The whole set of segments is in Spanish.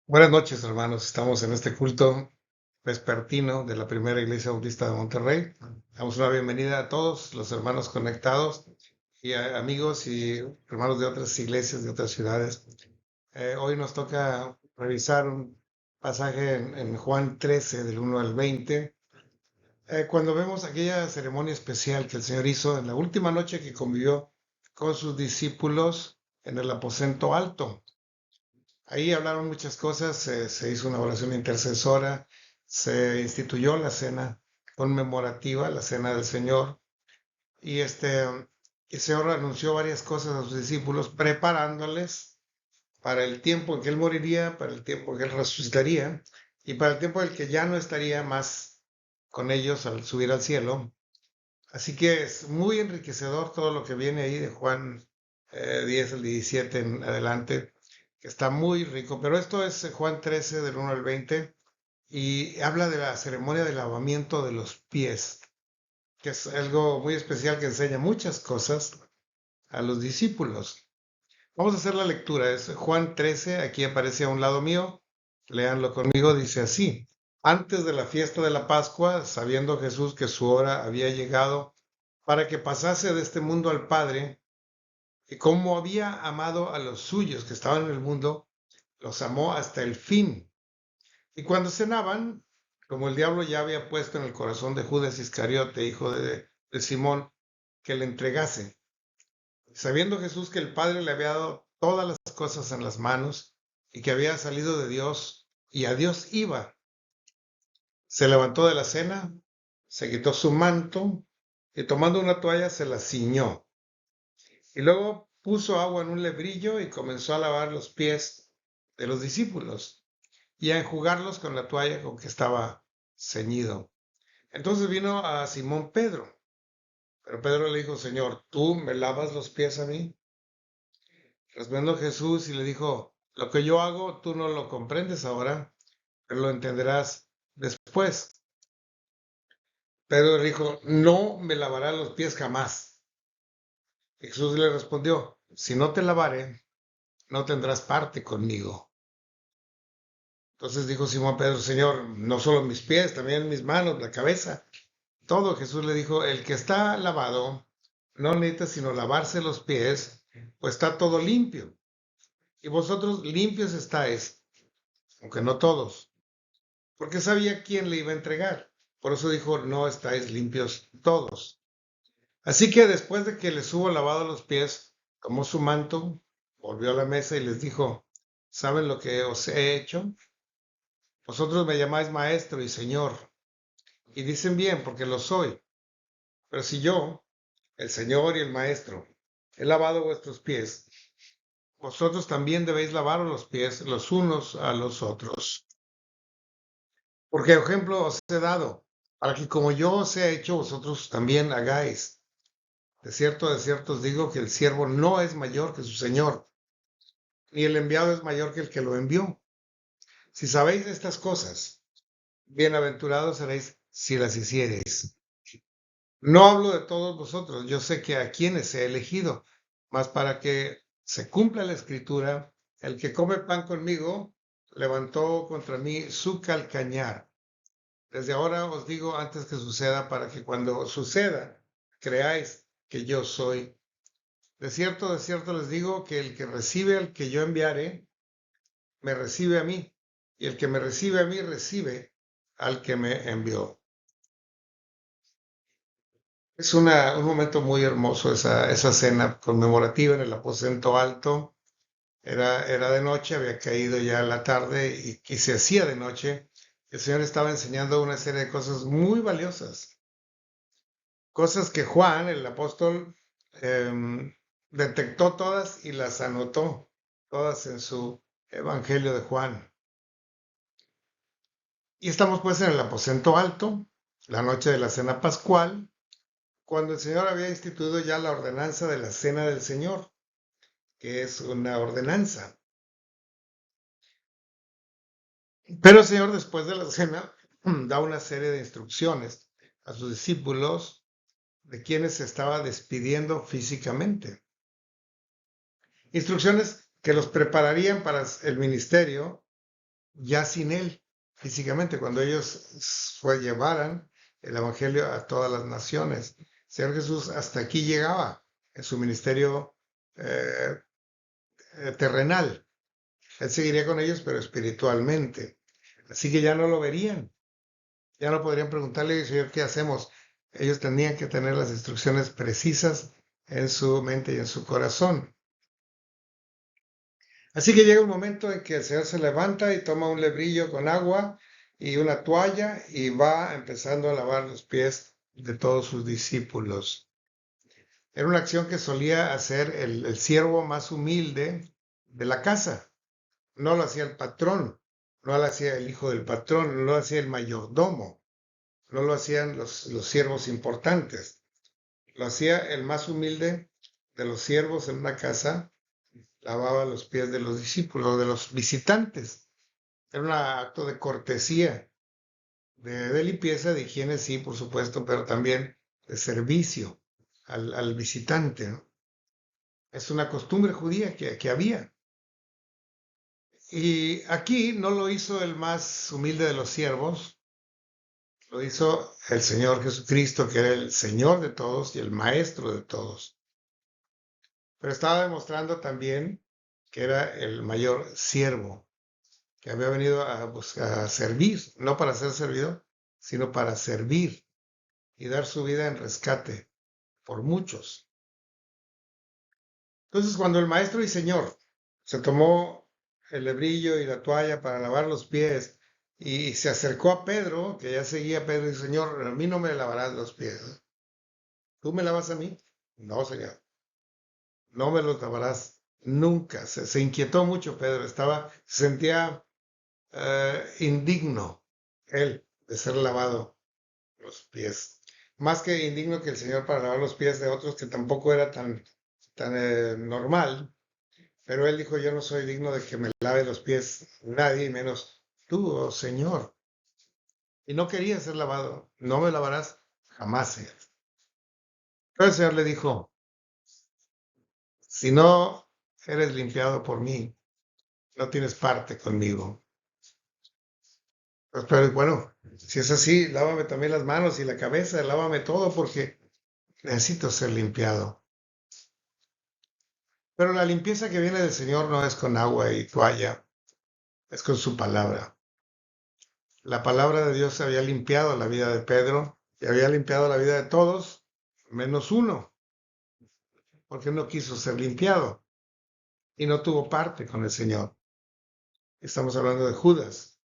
Buenas noches, hermanos. Estamos en este culto vespertino de la Primera Iglesia Bautista de Monterrey. Damos una bienvenida a todos los hermanos conectados y a amigos y hermanos de otras iglesias, de otras ciudades. Hoy nos toca revisar un pasaje en Juan 13, del 1 al 20, cuando vemos aquella ceremonia especial que el Señor hizo en la última noche que convivió con sus discípulos en el aposento alto. Ahí hablaron muchas cosas, se hizo una oración intercesora, se instituyó la cena conmemorativa, la cena del Señor, y el Señor anunció varias cosas a sus discípulos, preparándoles para el tiempo en que Él moriría, para el tiempo en que Él resucitaría, y para el tiempo en el que ya no estaría más con ellos al subir al cielo. Así que es muy enriquecedor todo lo que viene ahí de Juan 10 al 17 en adelante, que está muy rico. Pero esto es Juan 13 del 1 al 20 y habla de la ceremonia de lavamiento de los pies, que es algo muy especial que enseña muchas cosas a los discípulos. Vamos a hacer la lectura. Es Juan 13, aquí aparece a un lado mío. Léanlo conmigo, dice así. Antes de la fiesta de la Pascua, sabiendo Jesús que su hora había llegado para que pasase de este mundo al Padre, y como había amado a los suyos que estaban en el mundo, los amó hasta el fin. Y cuando cenaban, como el diablo ya había puesto en el corazón de Judas Iscariote, hijo de Simón, que le entregase, sabiendo Jesús que el Padre le había dado todas las cosas en las manos y que había salido de Dios y a Dios iba, se levantó de la cena, se quitó su manto y tomando una toalla se la ciñó. Y luego puso agua en un lebrillo y comenzó a lavar los pies de los discípulos y a enjugarlos con la toalla con que estaba ceñido. Entonces vino a Simón Pedro, pero Pedro le dijo, Señor, ¿tú me lavas los pies a mí? Respondió Jesús y le dijo, lo que yo hago tú no lo comprendes ahora, pero lo entenderás después. Pedro le dijo, no me lavarás los pies jamás. Jesús le respondió, si no te lavare, no tendrás parte conmigo. Entonces dijo Simón Pedro, Señor, no solo mis pies, también mis manos, la cabeza, todo. Jesús le dijo, el que está lavado no necesita sino lavarse los pies, pues está todo limpio. Y vosotros limpios estáis, aunque no todos, porque sabía quién le iba a entregar. Por eso dijo, no estáis limpios todos. Así que después de que les hubo lavado los pies, tomó su manto, volvió a la mesa y les dijo, ¿saben lo que os he hecho? Vosotros me llamáis maestro y señor, y dicen bien porque lo soy. Pero si yo, el señor y el maestro, he lavado vuestros pies, vosotros también debéis lavaros los pies los unos a los otros. Porque ejemplo os he dado, para que como yo os he hecho, vosotros también hagáis. De cierto os digo que el siervo no es mayor que su señor, ni el enviado es mayor que el que lo envió. Si sabéis estas cosas, bienaventurados seréis si las hiciereis. No hablo de todos vosotros, yo sé que a quienes he elegido, mas para que se cumpla la escritura, el que come pan conmigo levantó contra mí su calcañar. Desde ahora os digo antes que suceda, para que cuando suceda, creáis que yo soy. De cierto les digo que el que recibe al que yo enviaré, me recibe a mí, y el que me recibe a mí, recibe al que me envió. Es un momento muy hermoso esa cena conmemorativa en el aposento alto. Era de noche, había caído ya la tarde y se hacía de noche. El Señor estaba enseñando una serie de cosas muy valiosas. Cosas que Juan, el apóstol, detectó todas y las anotó todas en su Evangelio de Juan. Y estamos pues en el aposento alto, la noche de la cena pascual, cuando el Señor había instituido ya la ordenanza de la cena del Señor, que es una ordenanza. Pero el Señor, después de la cena, da una serie de instrucciones a sus discípulos de quienes se estaba despidiendo físicamente. Instrucciones que los prepararían para el ministerio ya sin él, físicamente, cuando ellos llevaran el Evangelio a todas las naciones. El Señor Jesús hasta aquí llegaba en su ministerio eh, terrenal. Él seguiría con ellos, pero espiritualmente. Así que ya no lo verían. Ya no podrían preguntarle, Señor, ¿qué hacemos? Ellos tenían que tener las instrucciones precisas en su mente y en su corazón. Así que llega un momento en que el Señor se levanta y toma un lebrillo con agua y una toalla y va empezando a lavar los pies de todos sus discípulos. Era una acción que solía hacer el siervo más humilde de la casa. No lo hacía el patrón, no lo hacía el hijo del patrón, no lo hacía el mayordomo, no lo hacían los siervos importantes. Lo hacía el más humilde de los siervos en una casa, lavaba los pies de los discípulos, de los visitantes. Era un acto de cortesía, de limpieza, de higiene, sí, por supuesto, pero también de servicio al visitante, ¿no? Es una costumbre judía que había. Y aquí no lo hizo el más humilde de los siervos, lo hizo el Señor Jesucristo, que era el Señor de todos y el Maestro de todos. Pero estaba demostrando también que era el mayor siervo, que había venido a servir, no para ser servido, sino para servir y dar su vida en rescate por muchos. Entonces, cuando el Maestro y Señor se tomó el lebrillo y la toalla para lavar los pies y se acercó a Pedro, que ya seguía a Pedro, y dijo, Señor, a mí no me lavarás los pies. ¿Tú me lavas a mí? No, Señor, no me los lavarás nunca. Se inquietó mucho Pedro, se sentía indigno él de ser lavado los pies. Más que indigno que el Señor para lavar los pies de otros, que tampoco era tan normal. Pero él dijo, yo no soy digno de que me lave los pies nadie, menos tú, oh Señor. Y no quería ser lavado. No me lavarás jamás, Señor. Pero el Señor le dijo, si no eres limpiado por mí, no tienes parte conmigo. Pues, pero bueno, si es así, lávame también las manos y la cabeza, lávame todo porque necesito ser limpiado. Pero la limpieza que viene del Señor no es con agua y toalla, es con su palabra. La palabra de Dios había limpiado la vida de Pedro y había limpiado la vida de todos, menos uno, porque no quiso ser limpiado y no tuvo parte con el Señor. Estamos hablando de Judas,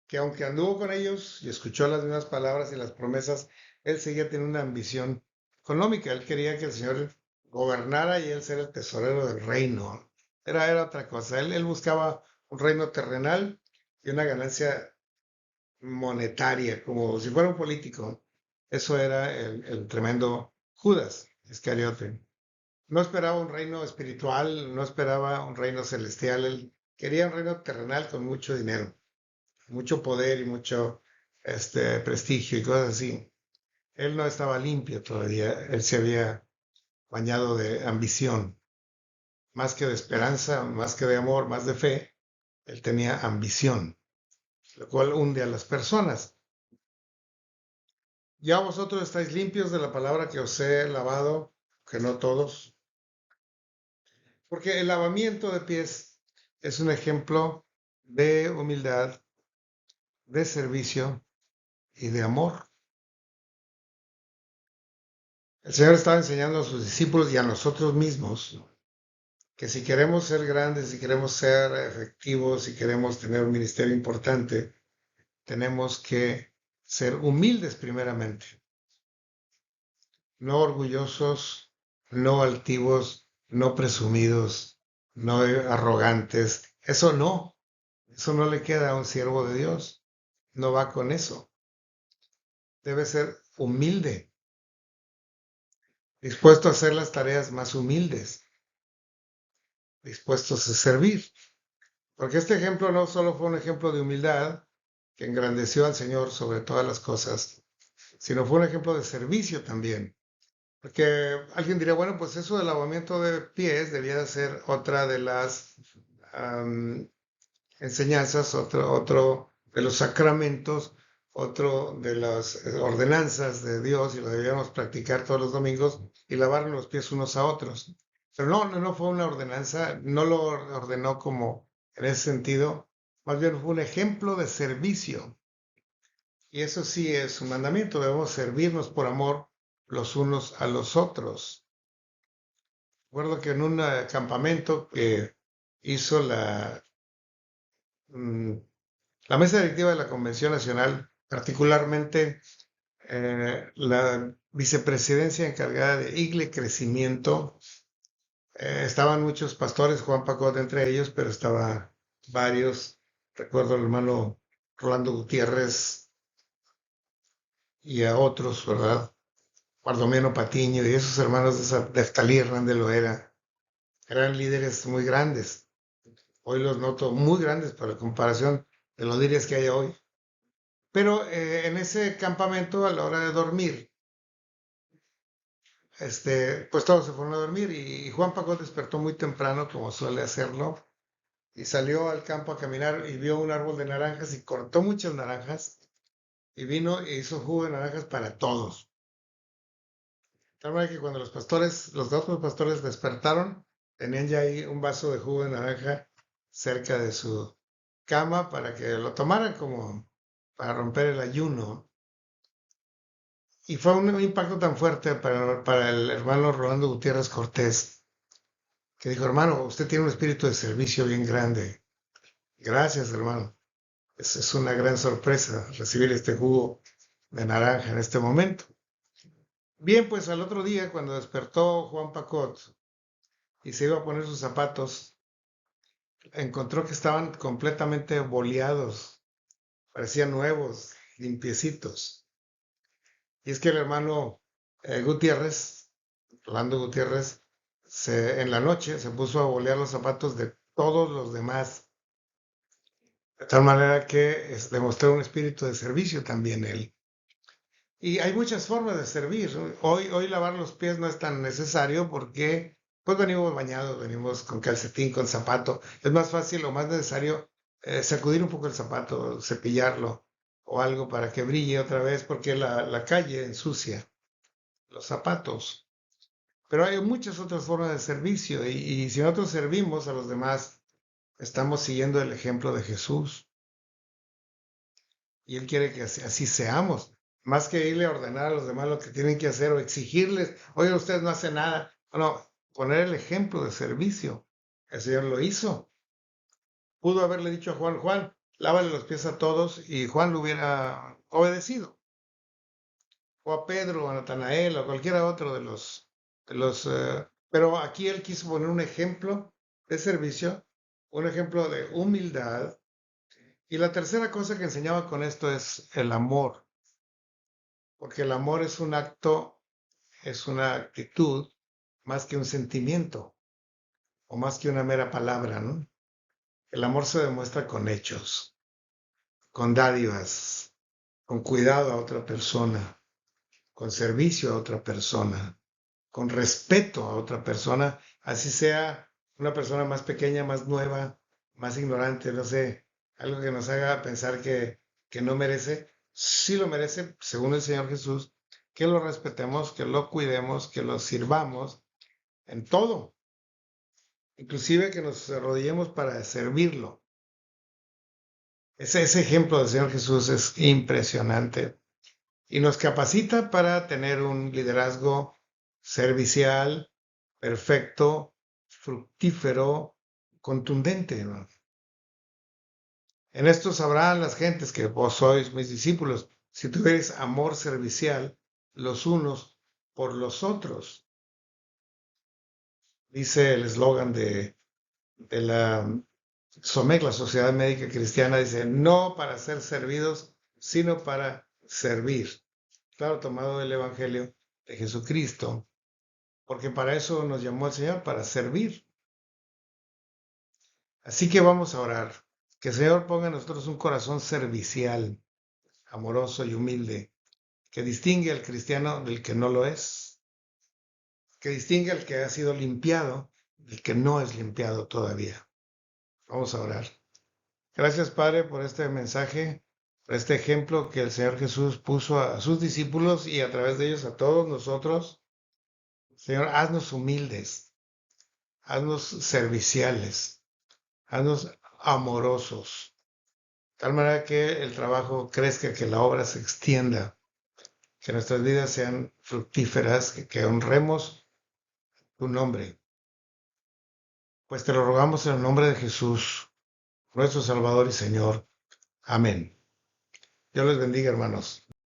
que aunque anduvo con ellos y escuchó las mismas palabras y las promesas, él seguía teniendo una ambición económica. Él quería que el Señor gobernara y él ser el tesorero del reino. Era otra cosa. Él buscaba un reino terrenal y una ganancia monetaria, como si fuera un político. Eso era el tremendo Judas Iscariote. No esperaba un reino espiritual, no esperaba un reino celestial. Él quería un reino terrenal con mucho dinero, mucho poder y mucho prestigio y cosas así. Él no estaba limpio todavía. Él se había bañado de ambición, más que de esperanza, más que de amor, más de fe. Él tenía ambición, lo cual hunde a las personas. Ya vosotros estáis limpios de la palabra que os he lavado, que no todos, porque el lavamiento de pies es un ejemplo de humildad, de servicio y de amor. El Señor estaba enseñando a sus discípulos y a nosotros mismos que si queremos ser grandes, si queremos ser efectivos, si queremos tener un ministerio importante, tenemos que ser humildes primeramente, no orgullosos, no altivos, no presumidos, no arrogantes. Eso no le queda a un siervo de Dios. No va con eso. Debe ser humilde, dispuesto a hacer las tareas más humildes, dispuestos a servir. Porque este ejemplo no solo fue un ejemplo de humildad que engrandeció al Señor sobre todas las cosas, sino fue un ejemplo de servicio también. Porque alguien diría, bueno, pues eso del lavamiento de pies debía de ser otra de las enseñanzas, otro de los sacramentos, otro de las ordenanzas de Dios, y lo debíamos practicar todos los domingos y lavar los pies unos a otros. Pero no fue una ordenanza, no lo ordenó como en ese sentido, más bien fue un ejemplo de servicio. Y eso sí es un mandamiento, debemos servirnos por amor los unos a los otros. Recuerdo que en un campamento que hizo mm, la mesa directiva de la Convención Nacional, particularmente la vicepresidencia encargada de Igle Crecimiento, estaban muchos pastores, Juan Pacot entre ellos, pero estaba varios, recuerdo al hermano Rolando Gutiérrez y a otros, ¿verdad? Bardomiano Patiño y esos hermanos de Eftalí Hernández Loera, eran líderes muy grandes. Hoy los noto muy grandes para comparación de los líderes que hay hoy. Pero en ese campamento, a la hora de dormir, pues todos se fueron a dormir y Juan Paco despertó muy temprano, como suele hacerlo, y salió al campo a caminar y vio un árbol de naranjas y cortó muchas naranjas y vino e hizo jugo de naranjas para todos. De tal manera que cuando los otros pastores despertaron, tenían ya ahí un vaso de jugo de naranja cerca de su cama para que lo tomaran como para romper el ayuno. Y fue un impacto tan fuerte para el hermano Rolando Gutiérrez Cortés, que dijo, hermano, usted tiene un espíritu de servicio bien grande. Gracias, hermano. Es una gran sorpresa recibir este jugo de naranja en este momento. Bien, pues al otro día, cuando despertó Juan Pacot y se iba a poner sus zapatos, encontró que estaban completamente boleados, parecían nuevos, limpiecitos. Y es que el hermano Gutiérrez, Rolando Gutiérrez, en la noche se puso a bolear los zapatos de todos los demás, de tal manera que demostró un espíritu de servicio también él. Y hay muchas formas de servir. Hoy lavar los pies no es tan necesario porque pues venimos bañados, venimos con calcetín, con zapato. Es más fácil o más necesario sacudir un poco el zapato, cepillarlo o algo para que brille otra vez porque la calle ensucia los zapatos. Pero hay muchas otras formas de servicio y si nosotros servimos a los demás, estamos siguiendo el ejemplo de Jesús. Y Él quiere que así seamos. Más que irle a ordenar a los demás lo que tienen que hacer o exigirles, oye, ustedes no hacen nada. No, poner el ejemplo de servicio. El Señor lo hizo. Pudo haberle dicho a Juan, Juan, lávale los pies a todos y Juan lo hubiera obedecido. O a Pedro, o a Natanael, o a cualquiera otro pero aquí él quiso poner un ejemplo de servicio, un ejemplo de humildad. Y la tercera cosa que enseñaba con esto es el amor, porque el amor es un acto, es una actitud más que un sentimiento o más que una mera palabra, ¿no? El amor se demuestra con hechos, con dádivas, con cuidado a otra persona, con servicio a otra persona, con respeto a otra persona, así sea una persona más pequeña, más nueva, más ignorante, no sé, algo que nos haga pensar que no merece, sí lo merece, según el Señor Jesús, que lo respetemos, que lo cuidemos, que lo sirvamos en todo, inclusive que nos arrodillemos para servirlo. Ese ejemplo del Señor Jesús es impresionante y nos capacita para tener un liderazgo servicial, perfecto, fructífero, contundente, ¿no? En esto sabrán las gentes que vos sois mis discípulos, si tuvieres amor servicial los unos por los otros. Dice el eslogan de la SOMEC, la Sociedad Médica Cristiana, dice, no para ser servidos, sino para servir. Claro, tomado del Evangelio de Jesucristo, porque para eso nos llamó el Señor, para servir. Así que vamos a orar. Que el Señor ponga en nosotros un corazón servicial, amoroso y humilde, que distingue al cristiano del que no lo es, que distingue al que ha sido limpiado del que no es limpiado todavía. Vamos a orar. Gracias, Padre, por este mensaje, por este ejemplo que el Señor Jesús puso a sus discípulos y a través de ellos a todos nosotros. Señor, haznos humildes, haznos serviciales, haznos amorosos, de tal manera que el trabajo crezca, que la obra se extienda, que nuestras vidas sean fructíferas, que honremos tu nombre. Pues te lo rogamos en el nombre de Jesús, nuestro Salvador y Señor. Amén. Dios les bendiga, hermanos.